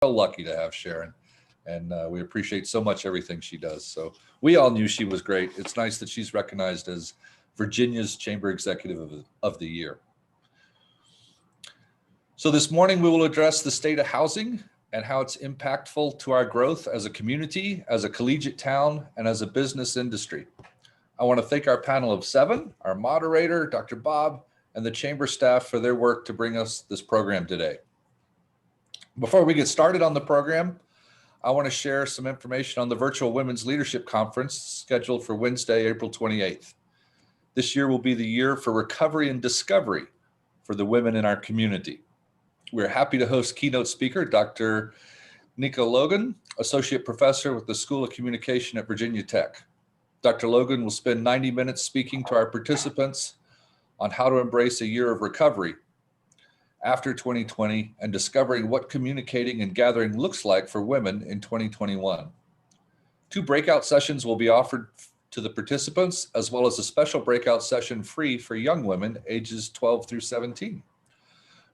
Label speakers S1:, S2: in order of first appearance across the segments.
S1: so lucky to have Sharon, and we appreciate so much everything she does. So we all knew she was great. It's nice that she's recognized as Virginia's Chamber Executive of the Year. So this morning we will address the state of housing and how it's impactful to our growth as a community, as a collegiate town, and as a business industry. I want to thank our panel of 7, our moderator, Dr. Bob, and the Chamber staff for their work to bring us this program today. Before we get started on the program, I want to share some information on the Virtual Women's Leadership Conference scheduled for Wednesday, April 28th. This year will be the year for recovery and discovery for the women in our community. We're happy to host keynote speaker, Dr. Nika Logan, Associate Professor with the School of Communication at Virginia Tech. Dr. Logan will spend 90 minutes speaking to our participants on how to embrace a year of recovery after 2020 and discovering what communicating and gathering looks like for women in 2021. 2 breakout sessions will be offered to the participants, as well as a special breakout session free for young women ages 12 through 17.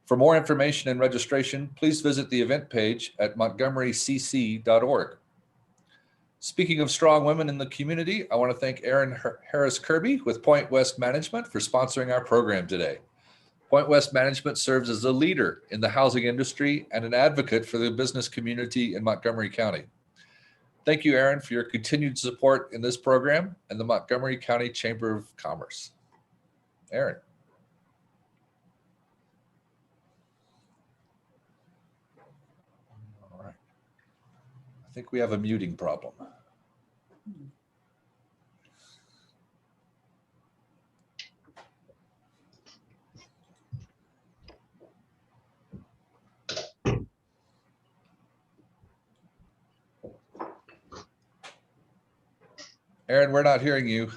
S1: For more information and registration, please visit the event page at montgomerycc.org. Speaking of strong women in the community, I want to thank Harris-Kirby with Pointe West Management for sponsoring our program today. Pointe West Management serves as a leader in the housing industry and an advocate for the business community in Montgomery County. Thank you, Aaron, for your continued support in this program and the Montgomery County Chamber of Commerce. Aaron. All right. I think we have a muting problem. Aaron, we're not hearing you.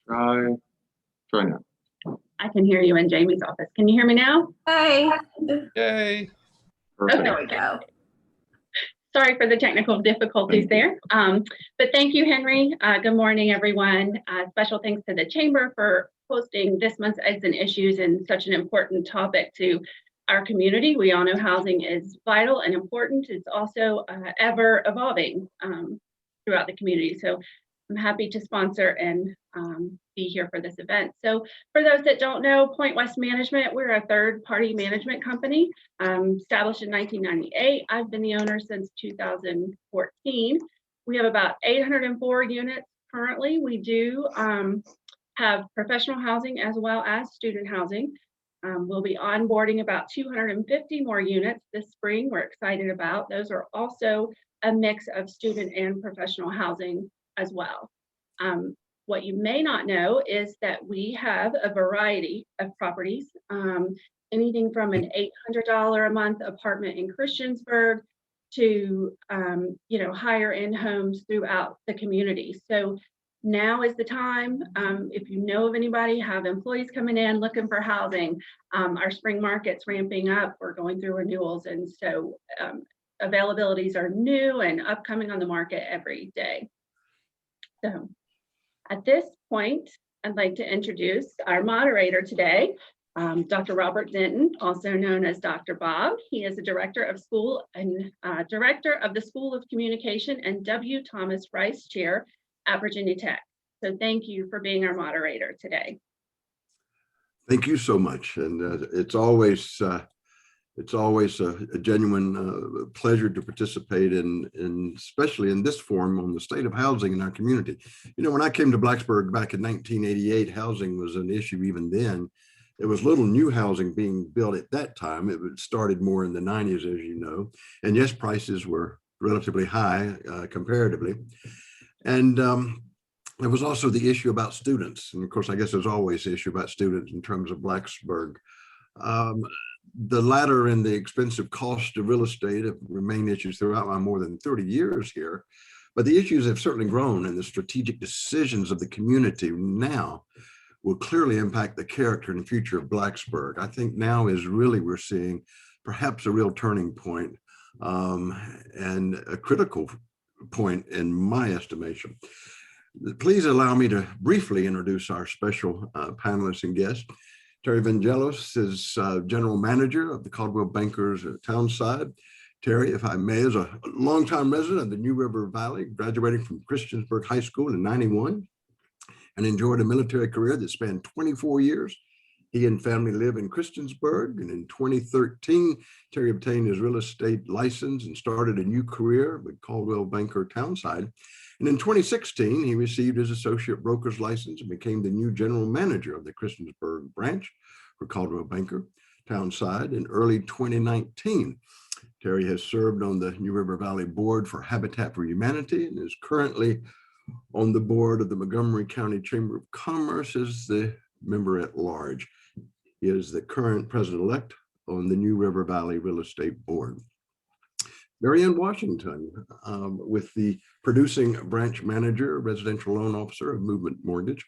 S2: Try now.
S3: I can hear you in Jamie's office. Can you hear me now?
S4: Hey.
S1: Yay.
S2: Perfect.
S3: Oh, there we go. Sorry for the technical difficulties there. But thank you, Henry. Good morning, everyone. Special thanks to the Chamber for hosting this month's Eggs and Issues and such an important topic to our community. We all know housing is vital and important. It's also ever evolving throughout the community. So I'm happy to sponsor and be here for this event. So for those that don't know, Pointe West Management, we're a third-party management company established in 1998. I've been the owner since 2014. We have about 804 units currently. We do have professional housing as well as student housing. We'll be onboarding about 250 more units this spring. We're excited about. Those are also a mix of student and professional housing as well. What you may not know is that we have a variety of properties, anything from an $800 a month apartment in Christiansburg to higher end homes throughout the community. So now is the time, if you know of anybody, have employees coming in looking for housing. Our spring market's ramping up. We're going through renewals, and so availabilities are new and upcoming on the market every day. So at this point, I'd like to introduce our moderator today, Dr. Robert Denton, also known as Dr. Bob. He is the director of director of the School of Communication and W. Thomas Rice Chair at Virginia Tech. So thank you for being our moderator today.
S5: Thank you so much, and it's always a genuine pleasure to participate in, especially in this forum on the state of housing in our community. You know, when I came to Blacksburg back in 1988, housing was an issue even then. There was little new housing being built at that time. It started more in the 90s, as you know. And yes, prices were relatively high comparatively. And there was also the issue about students. And of course, I guess there's always the issue about students in terms of Blacksburg. The ladder and the expensive cost of real estate have remained issues throughout my more than 30 years here, but the issues have certainly grown, and the strategic decisions of the community now will clearly impact the character and future of Blacksburg. I think now is really, we're seeing perhaps a real turning point, and a critical point in my estimation. Please allow me to briefly introduce our special panelists and guests. Terry Vangelos is General Manager of the Coldwell Bankers at Townside. Terry, if I may, is a longtime resident of the New River Valley, graduating from Christiansburg High School in '91, and enjoyed a military career that spanned 24 years. He and family live in Christiansburg, and in 2013, Terry obtained his real estate license and started a new career with Coldwell Banker Townside. And in 2016, he received his associate broker's license and became the new general manager of the Christiansburg branch for Coldwell Banker Townside in early 2019. Terry has served on the New River Valley Board for Habitat for Humanity and is currently on the board of the Montgomery County Chamber of Commerce as the member at large. He is the current president-elect on the New River Valley Real Estate Board. Marianne Washington, with the producing branch manager, residential loan officer of Movement Mortgage.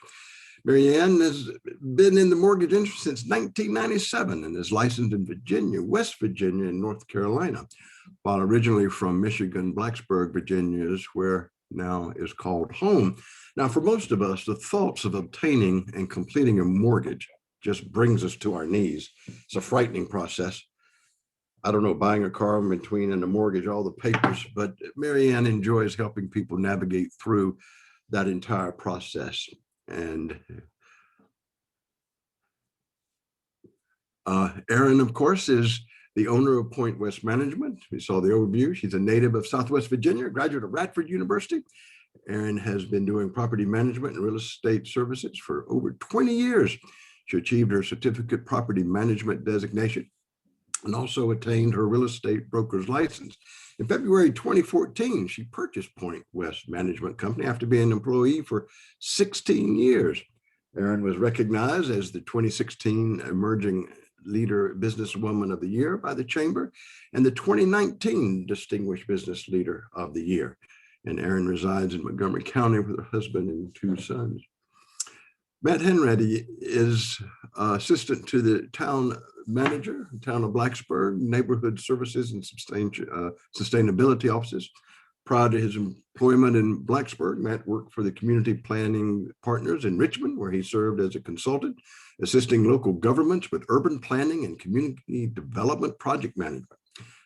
S5: Marianne has been in the mortgage industry since 1997 and is licensed in Virginia, West Virginia, and North Carolina. While originally from Michigan, Blacksburg, Virginia is where now is called home. Now, for most of us, the thoughts of obtaining and completing a mortgage just brings us to our knees. It's a frightening process. I don't know, buying a car in between and a mortgage, all the papers, but Marianne enjoys helping people navigate through that entire process. And Erin, of course, is the owner of Pointe West Management. We saw the overview. She's a native of Southwest Virginia, graduate of Radford University. Erin has been doing property management and real estate services for over 20 years. She achieved her certificate property management designation and also attained her real estate broker's license. In February 2014, she purchased Pointe West Management Company after being an employee for 16 years. Erin was recognized as the 2016 Emerging Leader Businesswoman of the Year by the Chamber and the 2019 Distinguished Business Leader of the Year. And Erin resides in Montgomery County with her husband and 2 sons. Matt Hanratty is assistant to the town manager, town of Blacksburg, neighborhood services and sustainability offices. Prior to his employment in Blacksburg, Matt worked for the Community Planning Partners in Richmond, where he served as a consultant, assisting local governments with urban planning and community development project management.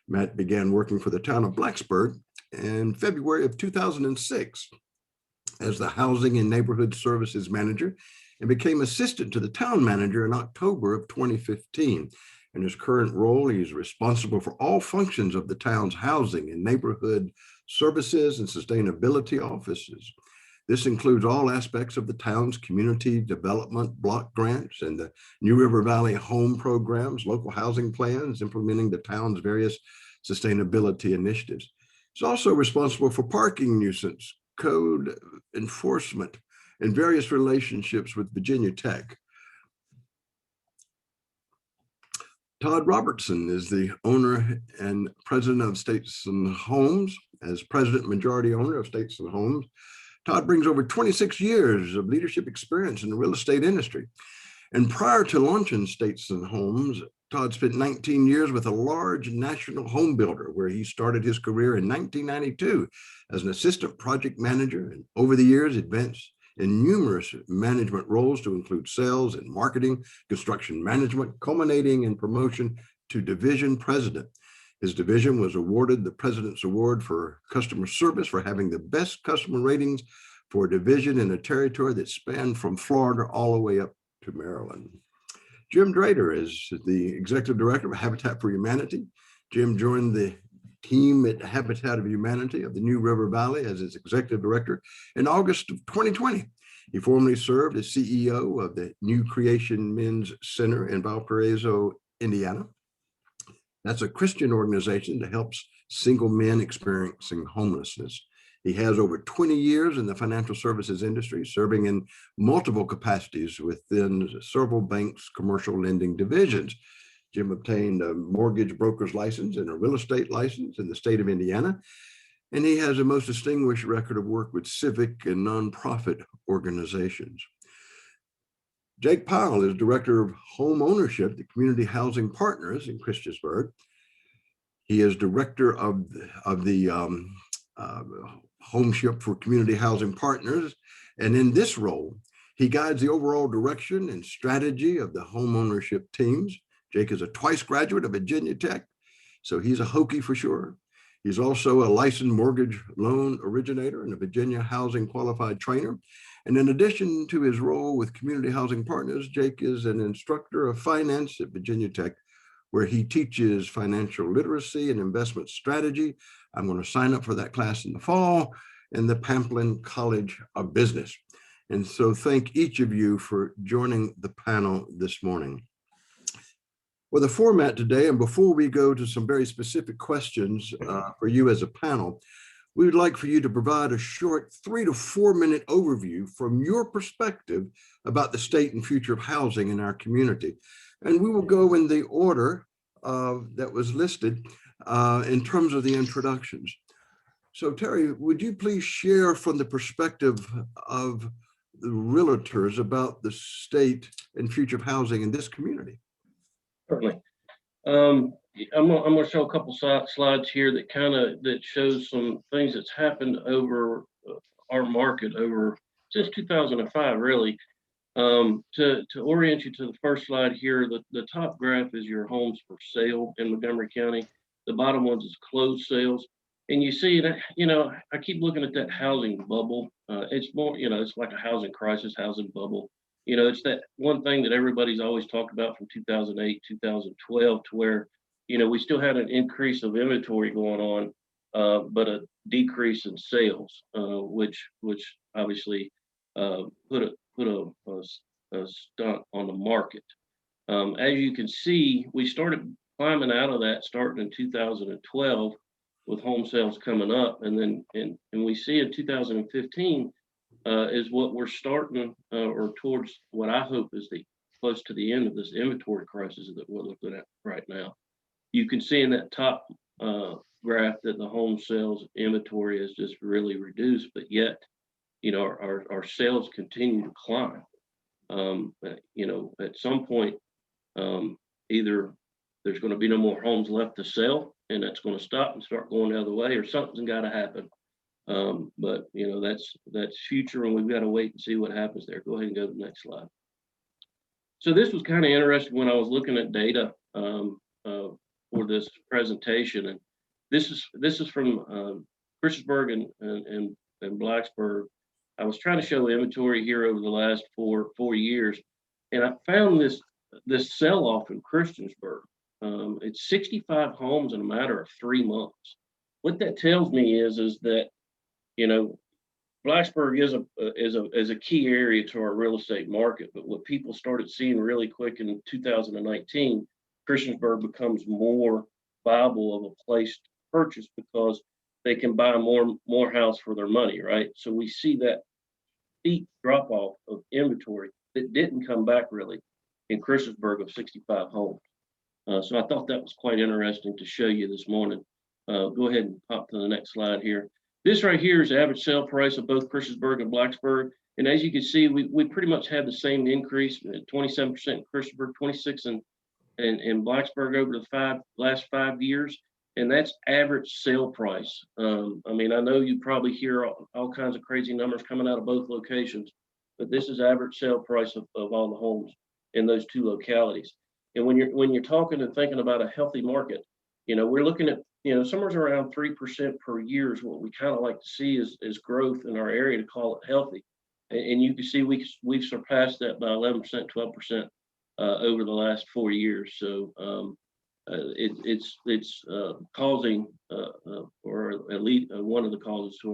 S5: Matt began working for the town of Blacksburg in February of 2006 as the Housing and Neighborhood Services Manager, and became assistant to the town manager in October of 2015. In his current role, he is responsible for all functions of the town's housing and neighborhood services and sustainability offices. This includes all aspects of the town's community development block grants and the New River Valley home programs, local housing plans, implementing the town's various sustainability initiatives. He's also responsible for parking nuisance, code enforcement, and various relationships with Virginia Tech. Todd Robertson is the owner and president of Stateson Homes. As president and majority owner of Stateson Homes, Todd brings over 26 years of leadership experience in the real estate industry. And prior to launching Stateson Homes, Todd spent 19 years with a large national home builder, where he started his career in 1992 as an assistant project manager, and over the years advanced in numerous management roles to include sales and marketing, construction management, culminating in promotion to division president. His division was awarded the President's Award for Customer Service for having the best customer ratings for a division in a territory that spanned from Florida all the way up to Maryland. Jim Drader is the Executive Director of Habitat for Humanity. Jim joined the team at Habitat of Humanity of the New River Valley as its Executive Director in August of 2020. He formerly served as CEO of the New Creation Men's Center in Valparaiso, Indiana. That's a Christian organization that helps single men experiencing homelessness. He has over 20 years in the financial services industry, serving in multiple capacities within several banks' commercial lending divisions. Jim obtained a mortgage broker's license and a real estate license in the state of Indiana. And he has a most distinguished record of work with civic and nonprofit organizations. Jake Powell is director of Homeownership, the Community Housing Partners in Christiansburg. He is director of the Homeship for Community Housing Partners. And in this role, he guides the overall direction and strategy of the homeownership teams. Jake is a twice graduate of Virginia Tech, so he's a Hokie for sure. He's also a licensed mortgage loan originator and a Virginia Housing Qualified Trainer. And in addition to his role with Community Housing Partners, Jake is an instructor of finance at Virginia Tech, where he teaches financial literacy and investment strategy. I'm going to sign up for that class in the fall in the Pamplin College of Business. And so thank each of you for joining the panel this morning. Well, the format today, and before we go to some very specific questions for you as a panel, we would like for you to provide a short 3 to 4 minute overview from your perspective about the state and future of housing in our community. And we will go in the order that was listed in terms of the introductions. So Terry, would you please share from the perspective of the realtors about the state and future of housing in this community?
S2: Certainly. I'm going to show a couple slides here that shows some things that's happened over our market over since 2005, really. To orient you to the first slide here, the top graph is your homes for sale in Montgomery County. The bottom ones is closed sales. And you see that, I keep looking at that housing bubble. It's more, it's like a housing crisis, housing bubble. It's that one thing that everybody's always talked about from 2008, 2012, to where, we still had an increase of inventory going on, but a decrease in sales, which obviously put a stunt on the market. As you can see, we started climbing out of that starting in 2012 with home sales coming up, and we see in 2015 is what we're starting or towards what I hope is close to the end of this inventory crisis that we're looking at right now. You can see in that top graph that the home sales inventory is just really reduced, but yet, our sales continue to climb. At some point, either there's going to be no more homes left to sell, and that's going to stop and start going the other way, or something's got to happen. But that's future, and we've got to wait and see what happens there. Go ahead and go to the next slide. So this was kind of interesting when I was looking at data for this presentation, and this is from Christiansburg and Blacksburg. I was trying to show inventory here over the last four years, and I found this sell-off in Christiansburg. It's 65 homes in a matter of 3 months. What that tells me is that Blacksburg is a key area to our real estate market. But what people started seeing really quick in 2019, Christiansburg becomes more viable of a place to purchase because they can buy more house for their money, right? So we see that steep drop off of inventory that didn't come back really in Christiansburg of 65 homes. So I thought that was quite interesting to show you this morning. Go ahead and pop to the next slide here. This right here is the average sale price of both Christiansburg and Blacksburg. And as you can see, we pretty much had the same increase, 27% in Christiansburg, 26% in Blacksburg over the last 5 years. And that's average sale price. I know you probably hear all kinds of crazy numbers coming out of both locations, but this is average sale price of all the homes in those two localities. And when you're talking and thinking about a healthy market, we're looking at, somewhere around 3% per year is what we kind of like to see is growth in our area to call it healthy. And you can see we've surpassed that by 11%, 12% over the last 4 years. So it's causing, or at least one of the causes to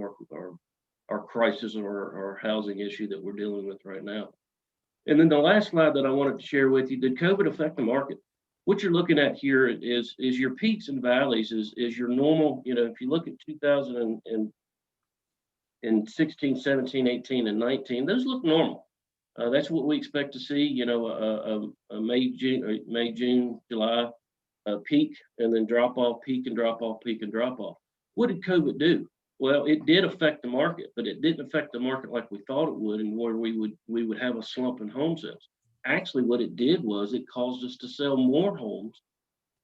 S2: our crisis or our housing issue that we're dealing with right now. And then the last slide that I wanted to share with you, did COVID affect the market? What you're looking at here is your peaks and valleys, is your normal, if you look at 2016, 17, 18, and 19, those look normal. That's what we expect to see, you know, a May, June, July peak, and then drop off, peak and drop off, peak and drop off. What did COVID do? Well, it did affect the market, but it didn't affect the market like we thought it would, and where we would have a slump in home sales. Actually, what it did was it caused us to sell more homes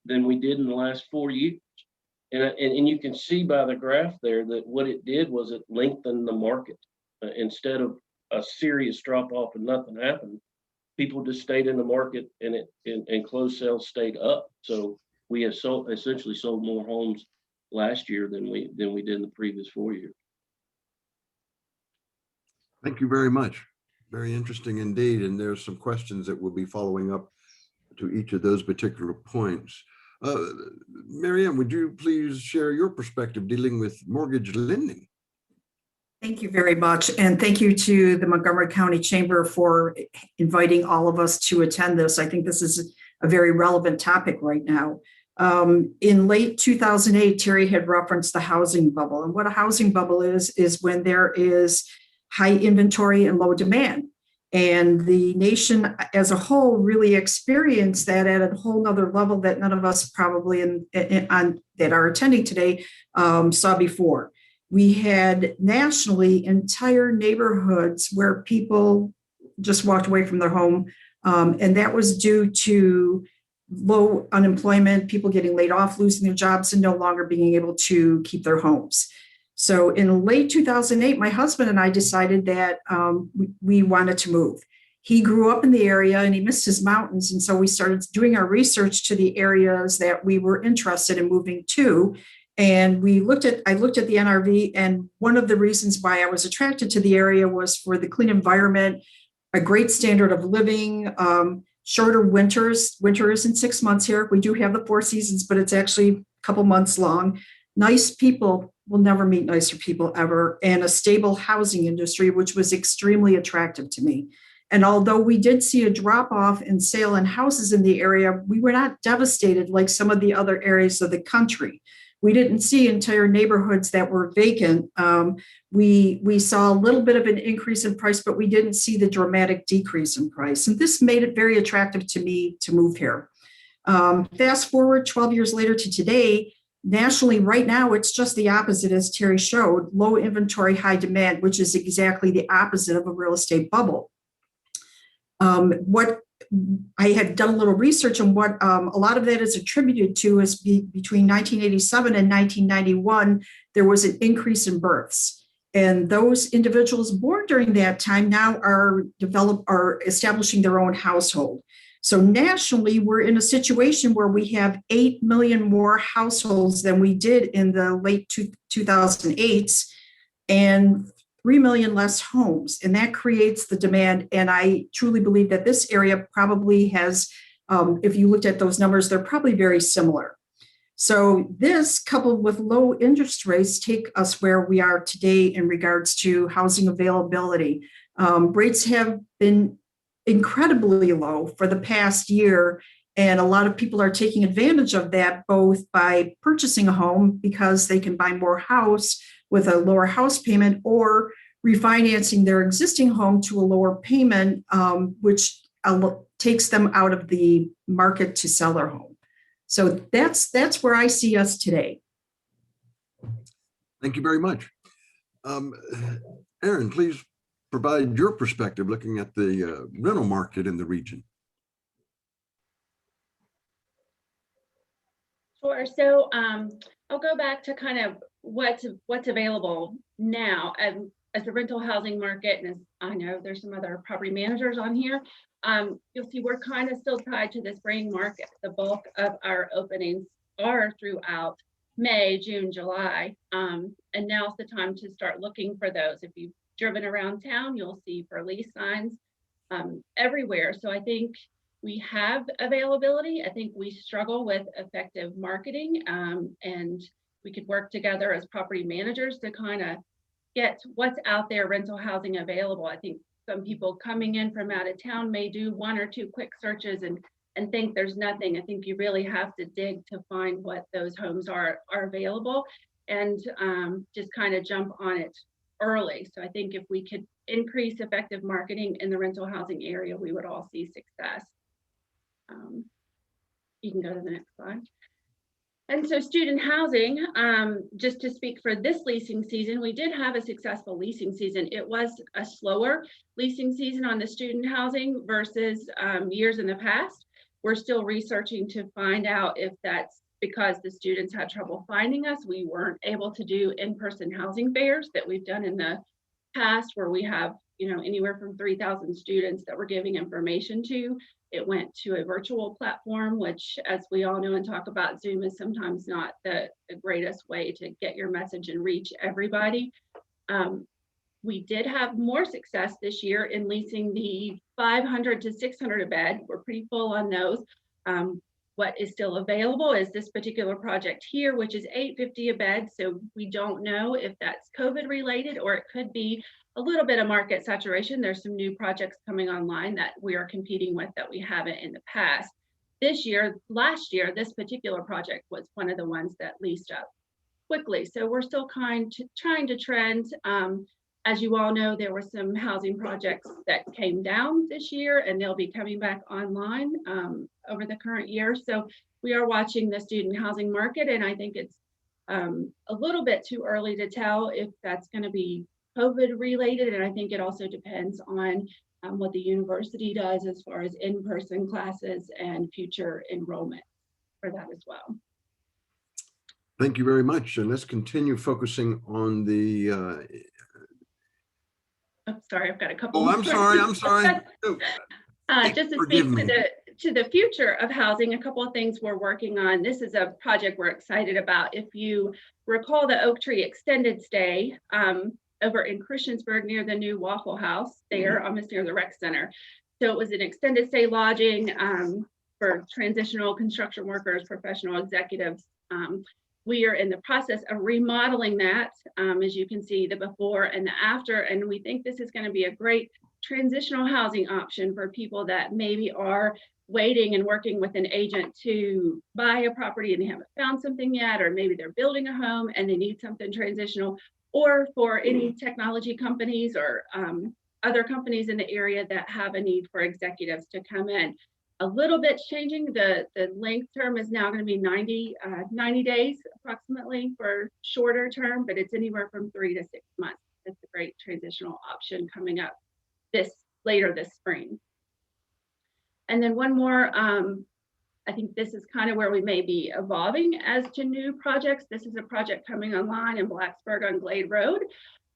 S2: than we did in the last 4 years. And you can see by the graph there that what it did was it lengthened the market. Instead of a serious drop off and nothing happened, people just stayed in the market, and closed sales stayed up. So we have essentially sold more homes last year than we did in the previous 4 years.
S5: Thank you very much. Very interesting indeed. And there's some questions that we'll be following up to each of those particular points. Marianne, would you please share your perspective dealing with mortgage lending?
S4: Thank you very much. And thank you to the Montgomery County Chamber for inviting all of us to attend this. I think this is a very relevant topic right now. In late 2008, Terry had referenced the housing bubble. And what a housing bubble is when there is high inventory and low demand. And the nation as a whole really experienced that at a whole nother level that none of us probably that are attending today saw before. We had nationally entire neighborhoods where people just walked away from their home. And that was due to low unemployment, people getting laid off, losing their jobs, and no longer being able to keep their homes. So in late 2008, my husband and I decided that we wanted to move. He grew up in the area and he missed his mountains. And so we started doing our research to the areas that we were interested in moving to. And I looked at the NRV, and one of the reasons why I was attracted to the area was for the clean environment, a great standard of living, shorter winters. Winter isn't 6 months here. We do have the 4 seasons, but it's actually a couple months long. Nice people. Will never meet nicer people ever, and a stable housing industry, which was extremely attractive to me. And although we did see a drop off in sale and houses in the area, we were not devastated like some of the other areas of the country. We didn't see entire neighborhoods that were vacant. We saw a little bit of an increase in price, but we didn't see the dramatic decrease in price. And this made it very attractive to me to move here. Fast forward 12 years later to today, nationally, right now, it's just the opposite, as Terry showed, low inventory, high demand, which is exactly the opposite of a real estate bubble. What I had done a little research on what a lot of that is attributed to is between 1987 and 1991, there was an increase in births. And those individuals born during that time now are establishing their own household. So nationally, we're in a situation where we have 8 million more households than we did in the late 2008s and 3 million less homes. And that creates the demand. And I truly believe that this area probably has, if you looked at those numbers, they're probably very similar. So this, coupled with low interest rates, take us where we are today in regards to housing availability. Rates have been incredibly low for the past year. And a lot of people are taking advantage of that, both by purchasing a home because they can buy more house with a lower house payment, or refinancing their existing home to a lower payment, which takes them out of the market to sell their home. So that's where I see us today.
S5: Thank you very much. Aaron, please provide your perspective looking at the rental market in the region.
S3: Sure. So I'll go back to kind of what's available now as the rental housing market. And as I know there's some other property managers on here, you'll see we're kind of still tied to the spring market. The bulk of our openings are throughout May, June, July. And now's the time to start looking for those. If you've driven around town, you'll see for lease signs everywhere. So I think we have availability. I think we struggle with effective marketing, and we could work together as property managers to kind of get what's out there, rental housing available. I think some people coming in from out of town may do 1 or 2 quick searches and think there's nothing. I think you really have to dig to find what those homes are available, and just kind of jump on it early. So I think if we could increase effective marketing in the rental housing area, we would all see success. You can go to the next slide. And so student housing, just to speak for this leasing season, we did have a successful leasing season. It was a slower leasing season on the student housing versus years in the past. We're still researching to find out if that's because the students had trouble finding us. We weren't able to do in-person housing fairs that we've done in the past, where we have, you know, anywhere from 3,000 students that we're giving information to. It went to a virtual platform, which, as we all know and talk about, Zoom is sometimes not the greatest way to get your message and reach everybody. We did have more success this year in leasing the 500 to 600 a bed. We're pretty full on those. What is still available is this particular project here, which is $850 a bed. So we don't know if that's COVID related, or it could be a little bit of market saturation. There's some new projects coming online that we are competing with that we haven't in the past. Last year, this particular project was one of the ones that leased up quickly. So we're still trying to trend. As you all know, there were some housing projects that came down this year, and they'll be coming back online over the current year. So we are watching the student housing market, and I think it's a little bit too early to tell if that's going to be COVID related. And I think it also depends on what the university does as far as in-person classes and future enrollment for that as well.
S5: Thank you very much. And let's continue focusing on the
S3: I'm sorry, I've got a couple.
S5: oh, I'm sorry.
S3: Just to speak to the future of housing, a couple of things we're working on. This is a project we're excited about. If you recall the Oak Tree extended stay over in Christiansburg near the new Waffle House there, almost near the rec center. So it was an extended stay lodging for transitional construction workers, professional executives. We are in the process of remodeling that, as you can see, the before and the after, and we think this is going to be a great transitional housing option for people that maybe are waiting and working with an agent to buy a property and they haven't found something yet, or maybe they're building a home and they need something transitional, or for any technology companies or other companies in the area that have a need for executives to come in. A little bit changing. The length term is now going to be 90 days approximately for shorter term, but it's anywhere from 3 to 6 months. It's a great transitional option coming up later this spring. And then one more, I think this is kind of where we may be evolving as to new projects. This is a project coming online in Blacksburg on Glade Road.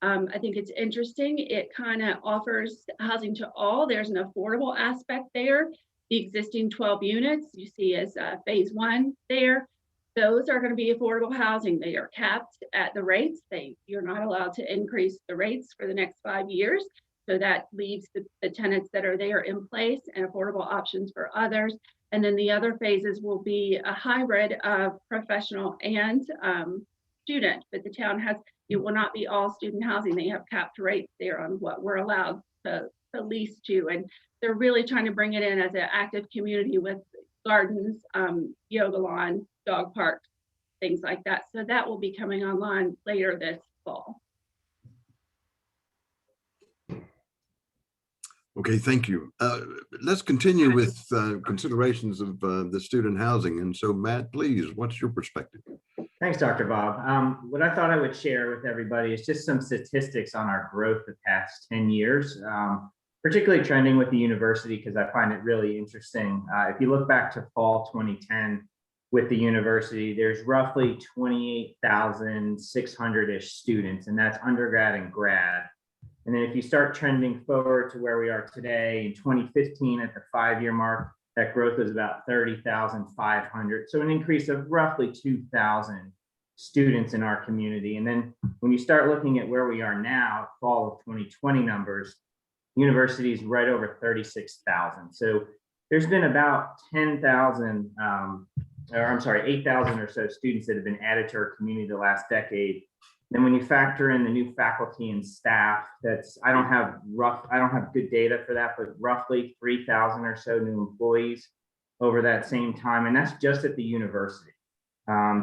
S3: I think it's interesting. It kind of offers housing to all. There's an affordable aspect there. The existing 12 units you see as phase 1 there, those are going to be affordable housing. They are capped at the rates. You're not allowed to increase the rates for the next 5 years. So that leaves the tenants that are there in place and affordable options for others. And then the other phases will be a hybrid of professional and student, but the town it will not be all student housing. They have capped rates there on what we're allowed to lease to. And they're really trying to bring it in as an active community with gardens, yoga lawn, dog parks, things like that. So that will be coming online later this fall.
S5: Okay, thank you. Let's continue with considerations of the student housing. And so, Matt, please, what's your perspective?
S6: Thanks, Dr. Bob. What I thought I would share with everybody is just some statistics on our growth the past 10 years, particularly trending with the university, because I find it really interesting. If you look back to fall 2010 with the university, there's roughly 28,600-ish students, and that's undergrad and grad. And then if you start trending forward to where we are today, in 2015 at the 5-year mark, that growth was about 30,500. So an increase of roughly 2,000 students in our community. And then when you start looking at where we are now, fall of 2020 numbers, university is right over 36,000. So there's been about 8,000 or so students that have been added to our community the last decade. Then when you factor in the new faculty and staff, I don't have good data for that, but roughly 3,000 or so new employees over that same time. And that's just at the university.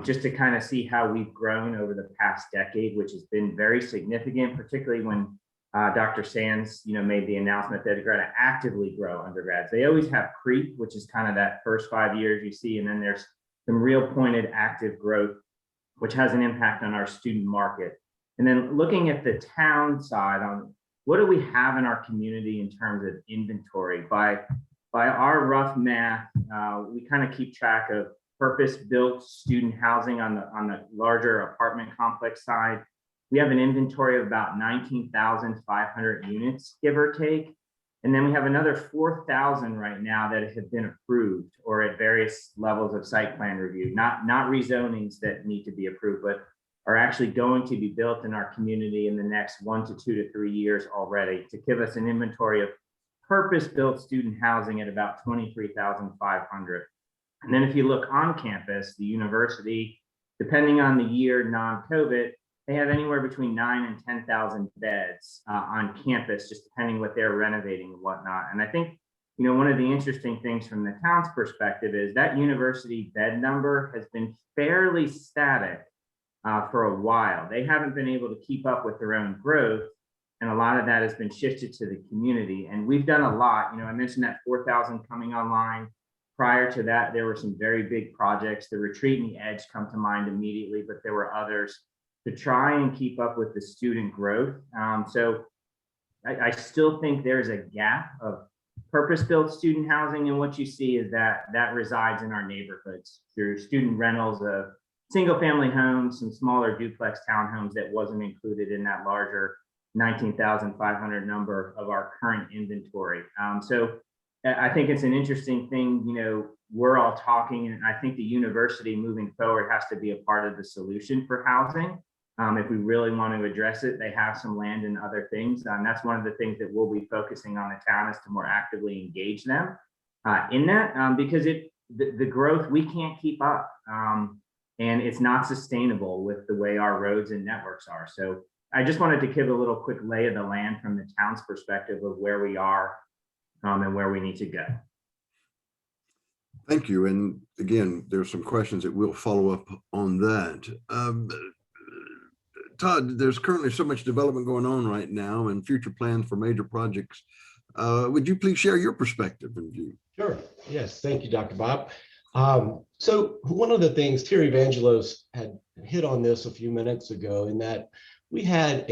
S6: just to kind of see how we've grown over the past decade, which has been very significant, particularly when Dr. Sands, made the announcement that they're going to actively grow undergrads. They always have creep, which is kind of that first 5 years you see, and then there's some real pointed active growth, which has an impact on our student market. And then looking at the town side on what do we have in our community in terms of inventory? By our rough math, we kind of keep track of purpose-built student housing on the larger apartment complex side. We have an inventory of about 19,500 units, give or take. And then we have another 4,000 right now that have been approved or at various levels of site plan review, not rezonings that need to be approved, but are actually going to be built in our community in the next 1 to 2 to 3 years already, to give us an inventory of purpose-built student housing at about 23,500. And then if you look on campus, the university, depending on the year, non-COVID, they have anywhere between 9,000 and 10,000 beds on campus, just depending what they're renovating and whatnot. And I think, one of the interesting things from the town's perspective is that university bed number has been fairly static for a while. They haven't been able to keep up with their own growth. And a lot of that has been shifted to the community. And we've done a lot. I mentioned that 4,000 coming online. Prior to that, there were some very big projects. The Retreat and the Edge come to mind immediately, but there were others to try and keep up with the student growth. So I still think there's a gap of purpose-built student housing. And what you see is that resides in our neighborhoods through student rentals of single-family homes, some smaller duplex townhomes that wasn't included in that larger 19,500 number of our current inventory. So I think it's an interesting thing, we're all talking, and I think the university moving forward has to be a part of the solution for housing. If we really want to address it, they have some land and other things. That's one of the things that we'll be focusing on the town, is to more actively engage them in that, because the growth, we can't keep up. And it's not sustainable with the way our roads and networks are. So I just wanted to give a little quick lay of the land from the town's perspective of where we are and where we need to go.
S5: Thank you. And again, there's some questions that we'll follow up on that. Todd, there's currently so much development going on right now and future plans for major projects. Would you please share your perspective and view?
S7: Sure. Yes. Thank you, Dr. Bob. So one of the things Terry Vangelos had hit on this a few minutes ago, in that we had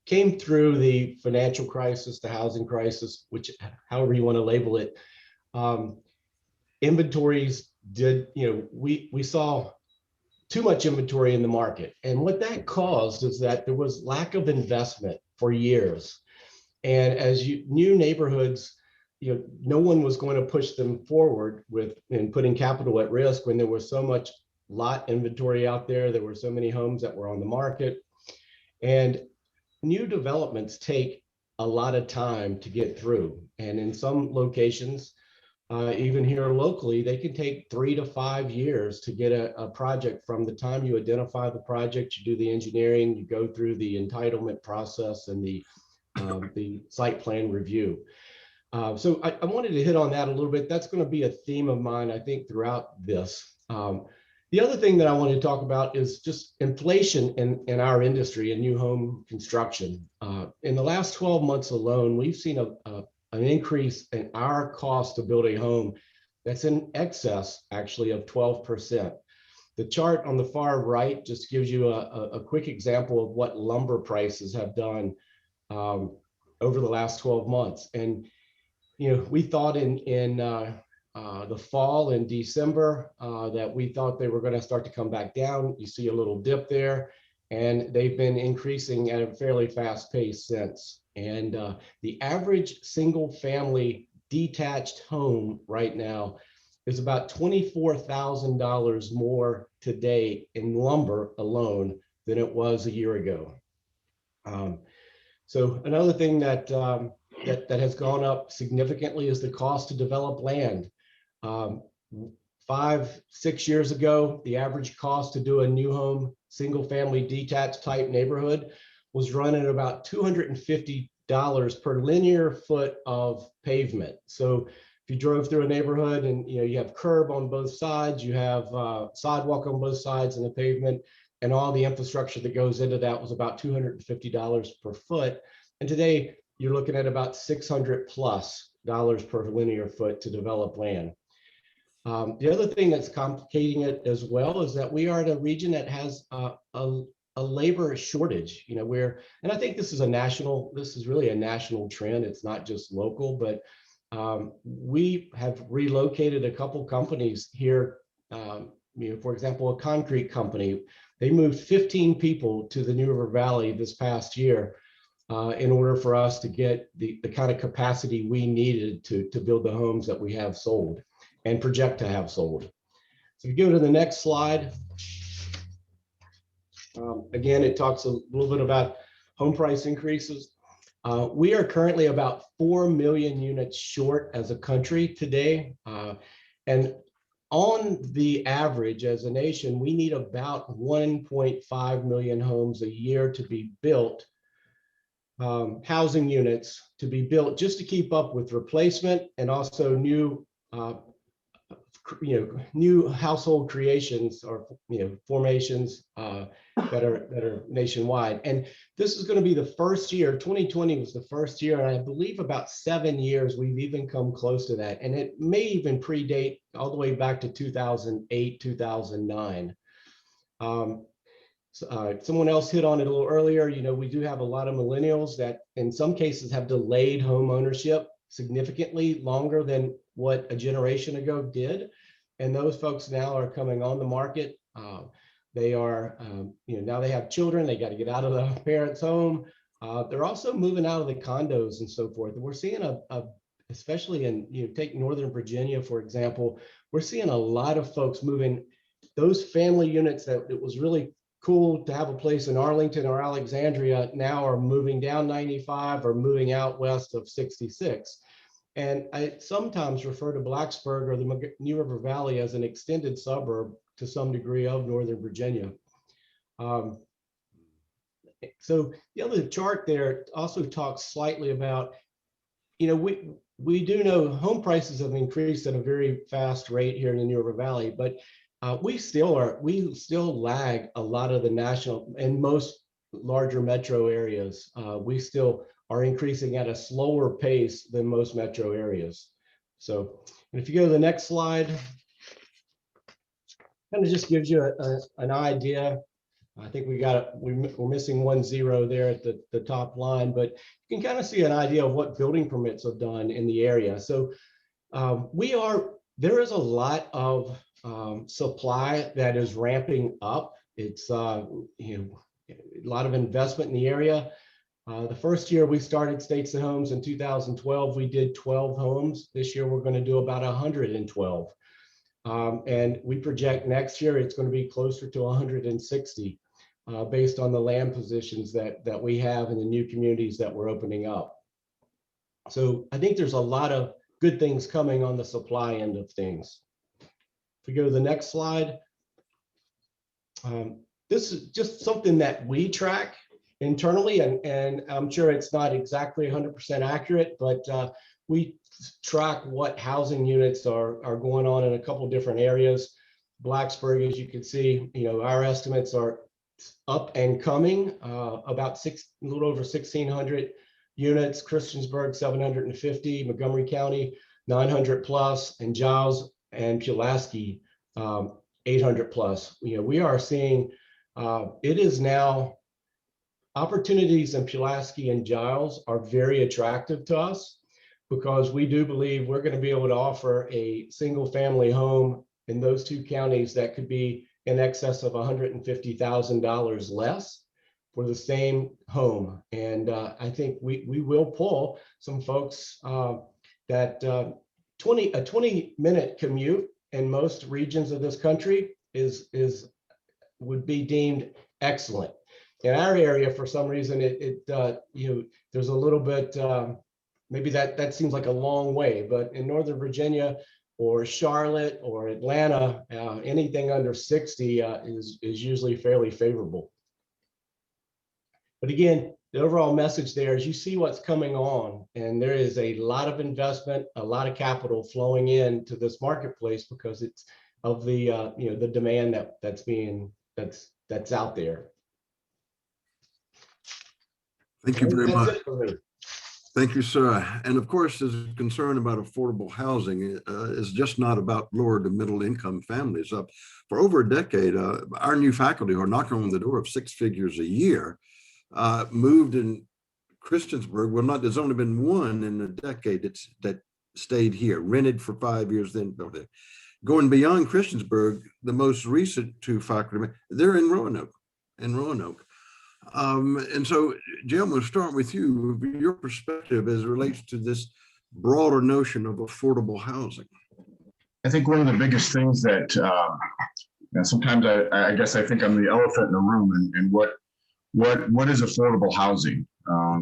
S7: came through the financial crisis, the housing crisis, which however you want to label it, inventories did, we saw too much inventory in the market. And what that caused is that there was lack of investment for years. And as new neighborhoods, no one was going to push them forward in putting capital at risk when there was so much lot inventory out there. There were so many homes that were on the market. And new developments take a lot of time to get through. And in some locations, even here locally, they can take 3 to 5 years to get a project from the time you identify the project, you do the engineering, you go through the entitlement process and the site plan review. So I wanted to hit on that a little bit. That's going to be a theme of mine, I think, throughout this. The other thing that I wanted to talk about is just inflation in our industry in new home construction. In the last 12 months alone, we've seen an increase in our cost to build a home that's in excess, actually, of 12%. The chart on the far right just gives you a quick example of what lumber prices have done over the last 12 months. And we thought in the fall in December that we thought they were going to start to come back down. You see a little dip there, and they've been increasing at a fairly fast pace since. And the average single family detached home right now is about $24,000 more today in lumber alone than it was a year ago. So another thing that has gone up significantly is the cost to develop land. 5-6 years ago, the average cost to do a new home, single family detached type neighborhood was running about $250 per linear foot of pavement. So if you drove through a neighborhood and you have curb on both sides, you have sidewalk on both sides and the pavement, and all the infrastructure that goes into that was about $250 per foot. And today you're looking at about $600+ per linear foot to develop land. The other thing that's complicating it as well is that we are in a region that has a labor shortage. And I think this is really a national trend. It's not just local, but we have relocated a couple companies here. For example, a concrete company, they moved 15 people to the New River Valley this past year in order for us to get the kind of capacity we needed to build the homes that we have sold and project to have sold. So if you go to the next slide, again, it talks a little bit about home price increases. We are currently about 4 million units short as a country today. And on the average, as a nation, we need about 1.5 million homes a year to be built, housing units to be built just to keep up with replacement and also new household creations or formations that are nationwide. And this is going to be the first year. 2020 was the first year, and I believe about 7 years we've even come close to that, and it may even predate all the way back to 2008, 2009. Someone else hit on it a little earlier. We do have a lot of millennials that in some cases have delayed home ownership significantly longer than what a generation ago did. And those folks now are coming on the market. They are, now they have children, they got to get out of the parents' home. They're also moving out of the condos and so forth. And we're seeing especially in, take Northern Virginia, for example, we're seeing a lot of folks moving those family units that it was really cool to have a place in Arlington or Alexandria now are moving down 95 or moving out west of 66. And I sometimes refer to Blacksburg or the New River Valley as an extended suburb to some degree of Northern Virginia. So the other chart there also talks slightly about, we do know home prices have increased at a very fast rate here in the New River Valley, but we still lag a lot of the national and most larger metro areas. We still are increasing at a slower pace than most metro areas. So, and if you go to the next slide, kind of just gives you an idea. I think we're missing 1 0 there at the top line, but you can kind of see an idea of what building permits have done in the area. So there is a lot of supply that is ramping up. It's a lot of investment in the area. The first year we started Stateson Homes in 2012, we did 12 homes. This year we're going to do about 112. And we project next year it's going to be closer to 160 based on the land positions that we have in the new communities that we're opening up. So I think there's a lot of good things coming on the supply end of things. If we go to the next slide, this is just something that we track internally, and I'm sure it's not exactly 100% accurate, but we track what housing units are going on in a couple different areas. Blacksburg, as you can see, our estimates are up and coming, about a little over 1,600 units. Christiansburg 750, Montgomery County 900+, and Giles and Pulaski 800+. We are seeing it is now opportunities in Pulaski and Giles are very attractive to us because we do believe we're going to be able to offer a single family home in those two counties that could be in excess of $150,000 less for the same home. And I think we will pull some folks that a 20-minute commute in most regions of this country would be deemed excellent. In our area, for some reason, there's a little bit, maybe that seems like a long way, but in Northern Virginia or Charlotte or Atlanta, anything under 60 is usually fairly favorable. But again, the overall message there is you see what's coming on, and there is a lot of investment, a lot of capital flowing into this marketplace because it's of the the demand that's out there.
S5: Thank you very
S7: That's
S5: much.
S7: it for me.
S5: Thank you, sir. And of course, this concern about affordable housing is just not about lower to middle income families. For over a decade, our new faculty who are knocking on the door of 6 figures a year moved in Christiansburg. Well, there's only been one in a decade that stayed here, rented for 5 years, then built it. Going beyond Christiansburg, the most recent 2 faculty, they're in Roanoke. And so, Jim, we'll start with you. Your perspective as it relates to this broader notion of affordable housing.
S8: I think one of the biggest things that sometimes I guess I think I'm the elephant in the room, and what is affordable housing?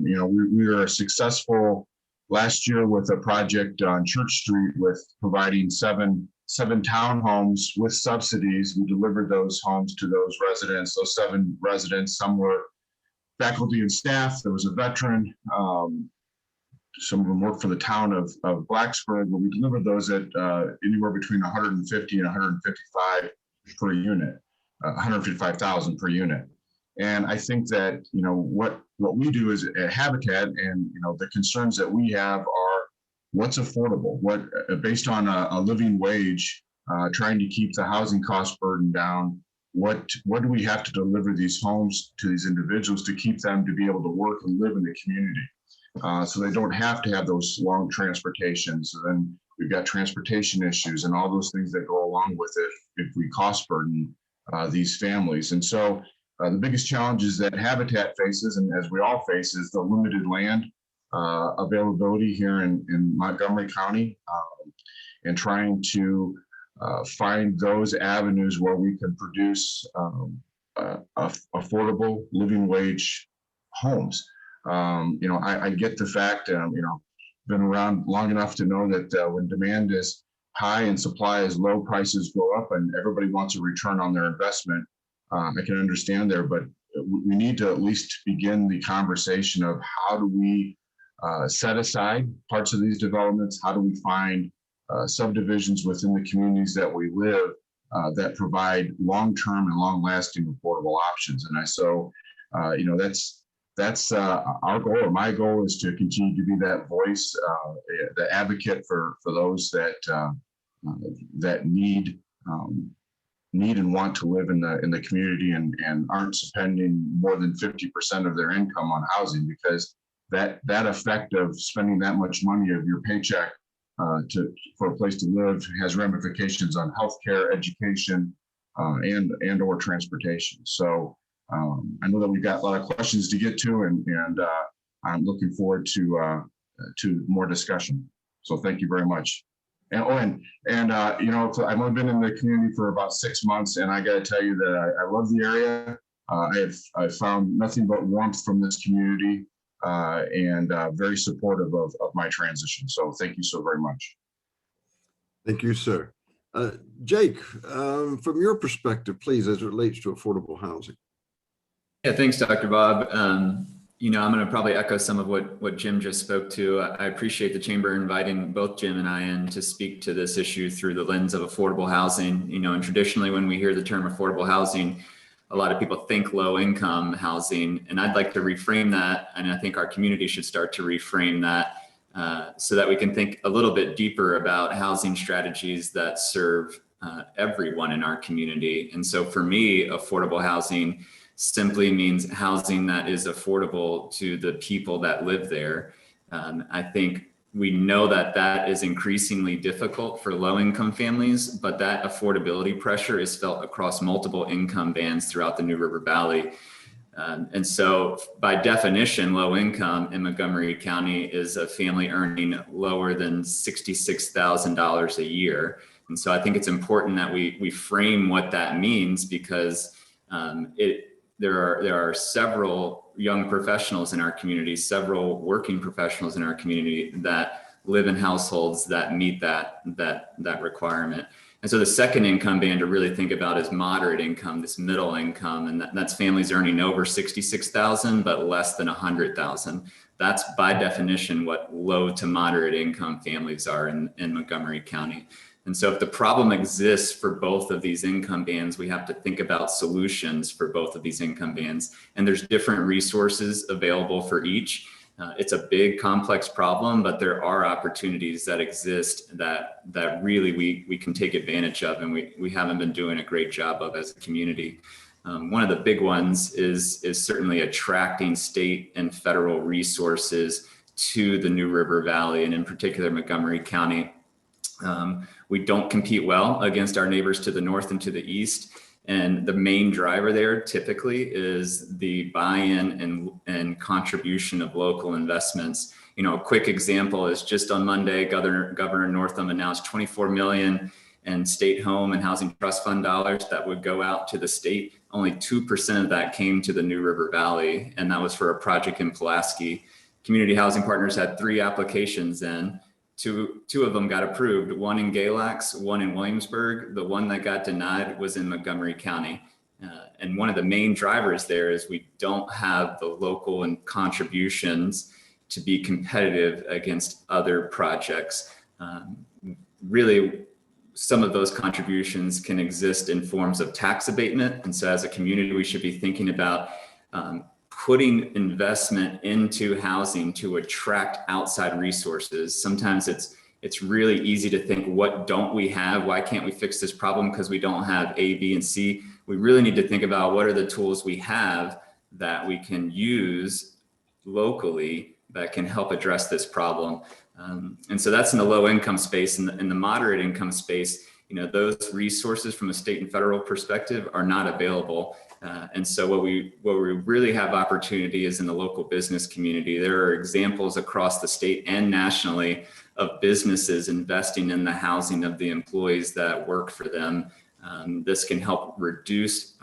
S8: We were successful last year with a project on Church Street with providing seven townhomes with subsidies. We delivered those homes to those residents, those 7 residents. Some were faculty and staff. There was a veteran. Some of them worked for the town of Blacksburg, but we delivered those at anywhere between 150 and 155 per unit, 155,000 per unit. And I think that what we do is at Habitat, and the concerns that we have are what's affordable, what based on a living wage, trying to keep the housing cost burden down. What do we have to deliver these homes to these individuals to keep them to be able to work and live in the community, so they don't have to have those long transportations. So then we've got transportation issues and all those things that go along with it if we cost burden these families. And so the biggest challenges that Habitat faces, and as we all face, is the limited land availability here in Montgomery County, and trying to find those avenues where we can produce affordable living wage homes. I get the fact, been around long enough to know that when demand is high and supply is low, prices go up, and everybody wants a return on their investment. I can understand there, but we need to at least begin the conversation of how do we set aside parts of these developments? How do we find subdivisions within the communities that we live that provide long-term and long-lasting affordable options? And that's our goal, or my goal, is to continue to be that voice, the advocate for those that need and want to live in the community and aren't spending more than 50% of their income on housing, because that effect of spending that much money of your paycheck for a place to live has ramifications on healthcare, education, and or transportation. So I know that we've got a lot of questions to get to, and I'm looking forward to more discussion. So thank you very much. And I've only been in the community for about 6 months, and I got to tell you that I love the area. I've found nothing but warmth from this community, and very supportive of my transition. So thank you so very much.
S5: Thank you, sir. Jake, from your perspective, please, as it relates to affordable housing.
S9: Yeah, thanks, Dr. Bob. I'm going to probably echo some of what Jim just spoke to. I appreciate the Chamber inviting both Jim and I in to speak to this issue through the lens of affordable housing. And traditionally when we hear the term affordable housing, a lot of people think low income housing, and I'd like to reframe that. And I think our community should start to reframe that so that we can think a little bit deeper about housing strategies that serve everyone in our community. And so for me, affordable housing simply means housing that is affordable to the people that live there. I think we know that is increasingly difficult for low-income families, but that affordability pressure is felt across multiple income bands throughout the New River Valley. And so by definition, low income in Montgomery County is a family earning lower than $66,000 a year. And so I think it's important that we frame what that means, because there are several young professionals in our community, several working professionals in our community that live in households that meet that requirement. And so the second income band to really think about is moderate income, this middle income, and that's families earning over 66,000 but less than 100,000. That's by definition what low to moderate income families are in Montgomery County. And so if the problem exists for both of these income bands, we have to think about solutions for both of these income bands. And there's different resources available for each. It's a big, complex problem, but there are opportunities that exist that really we can take advantage of, and we haven't been doing a great job of as a community. One of the big ones is certainly attracting state and federal resources to the New River Valley, and in particular Montgomery County. We don't compete well against our neighbors to the north and to the east. And the main driver there typically is the buy-in and contribution of local investments. You know, a quick example is just on Monday, Governor Northam announced $24 million in state home and housing trust fund dollars that would go out to the state. Only 2% of that came to the New River Valley, and that was for a project in Pulaski. Community Housing Partners had 3 applications in. Two of them got approved, one in Galax, one in Williamsburg. The one that got denied was in Montgomery County. And one of the main drivers there is we don't have the local and contributions to be competitive against other projects. Really, some of those contributions can exist in forms of tax abatement. And so as a community, we should be thinking about putting investment into housing to attract outside resources. Sometimes it's really easy to think, what don't we have? Why can't we fix this problem? Because we don't have A, B, and C. We really need to think about what are the tools we have that we can use locally that can help address this problem. And so that's in the low income space. In the moderate income space, you know, those resources from a state and federal perspective are not available. And so what we really have opportunity is in the local business community. There are examples across the state and nationally of businesses investing in the housing of the employees that work for them. This can help reduce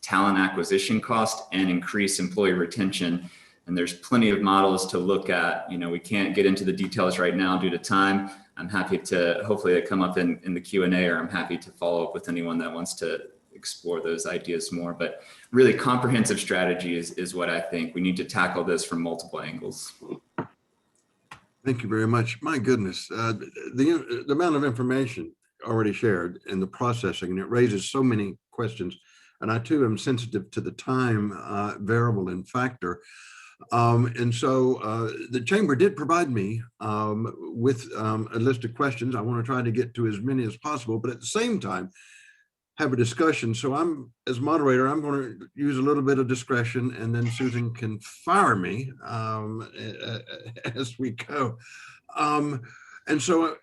S9: talent acquisition cost and increase employee retention. And there's plenty of models to look at. You know, we can't get into the details right now due to time. I'm happy to, hopefully they come up in the Q&A, or I'm happy to follow up with anyone that wants to explore those ideas more. But really, comprehensive strategy is what I think. We need to tackle this from multiple angles.
S5: Thank you very much. My goodness, the amount of information already shared and the processing, and it raises so many questions. And I too am sensitive to the time variable and factor. And so the chamber did provide me with a list of questions. I want to try to get to as many as possible, but at the same time, have a discussion. So I'm, as moderator, I'm going to use a little bit of discretion, and then Susan can fire me as we go. And so